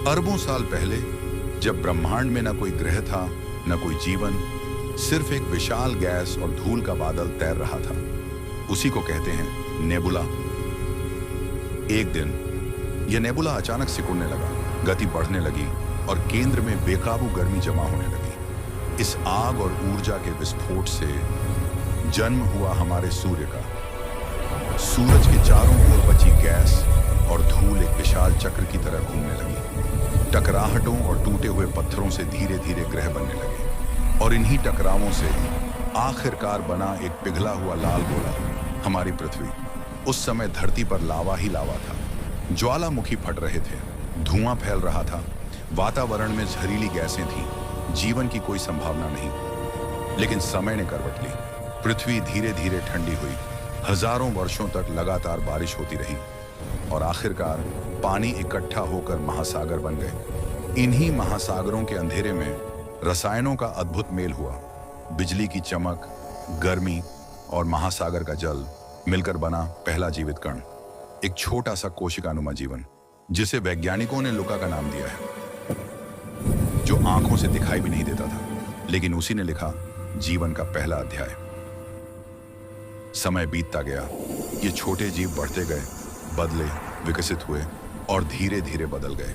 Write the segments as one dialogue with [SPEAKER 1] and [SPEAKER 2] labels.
[SPEAKER 1] अरबों साल पहले, जब ब्रह्मांड में न कोई ग्रह था, न कोई जीवन, सिर्फ एक विशाल गैस और धूल का बादल तैर रहा था। उसी को कहते हैं नेबुला। एक दिन यह नेबुला अचानक सिकुड़ने लगा, गति बढ़ने लगी और केंद्र में बेकाबू गर्मी जमा होने लगी। इस आग और ऊर्जा के विस्फोट से जन्म हुआ हमारे सूर्य का। सूरज के चारों ओर बची गैस और धूल एक विशाल चक्र की तरह घूमने लगी। टकराहटों और टूटे हुए पत्थरों से धीरे धीरे ग्रह बनने लगे और इन्हीं टकरावों से आखिरकार बना एक पिघला हुआ लाल गोला, हमारी पृथ्वी। उस समय धरती पर लावा ही लावा था। ज्वालामुखी फट रहे थे, धुआं फैल रहा था, वातावरण में जहरीली गैसें थीं, जीवन की कोई संभावना नहीं। लेकिन समय ने करवट ली। पृथ्वी धीरे धीरे ठंडी हुई। हजारों वर्षों तक लगातार बारिश होती रही और आखिरकार पानी इकट्ठा होकर महासागर बन गए। इन्हीं महासागरों के अंधेरे में रसायनों का अद्भुत मेल हुआ। बिजली की चमक, गर्मी और महासागर का जल मिलकर बना पहला जीवित कण, एक छोटा सा कोशिकानुमा जीवन, जिसे वैज्ञानिकों ने लुका का नाम दिया है, जो आंखों से दिखाई भी नहीं देता था, लेकिन उसी ने लिखा जीवन का पहला अध्याय। समय बीतता गया, ये छोटे जीव बढ़ते गए, बदले, विकसित हुए और धीरे धीरे बदल गए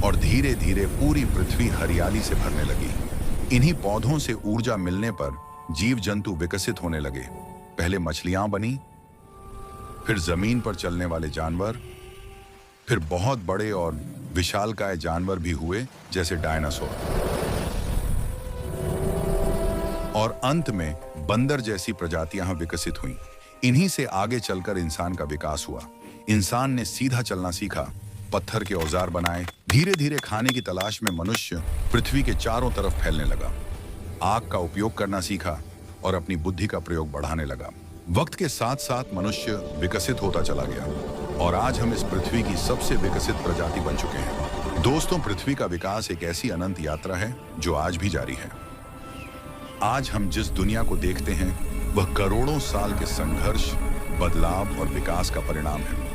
[SPEAKER 1] और धीरे धीरे पूरी पृथ्वी हरियाली से भरने लगी। इन्हीं पौधों से ऊर्जा मिलने पर जीव जंतु विकसित होने लगे। पहले मछलियां बनी, फिर जमीन पर चलने वाले जानवर, फिर बहुत बड़े और विशालकाय जानवर भी हुए, जैसे डायनासोर, और अंत में बंदर जैसी प्रजातियां विकसित हुईं। इन्हीं से आगे चलकर इंसान का विकास हुआ। इंसान ने सीधा चलना सीखा, पत्थर के औजार बनाए। धीरे धीरे खाने की तलाश में मनुष्य पृथ्वी के चारों तरफ फैलने लगा। आग का उपयोग करना सीखा और अपनी बुद्धि का प्रयोग बढ़ाने लगा। वक्त के साथ साथ मनुष्य विकसित होता चला गया और आज हम इस पृथ्वी की सबसे विकसित प्रजाति बन चुके हैं। दोस्तों, पृथ्वी का विकास एक ऐसी अनंत यात्रा है जो आज भी जारी है। आज हम जिस दुनिया को देखते हैं वह करोड़ों साल के संघर्ष, बदलाव और विकास का परिणाम है।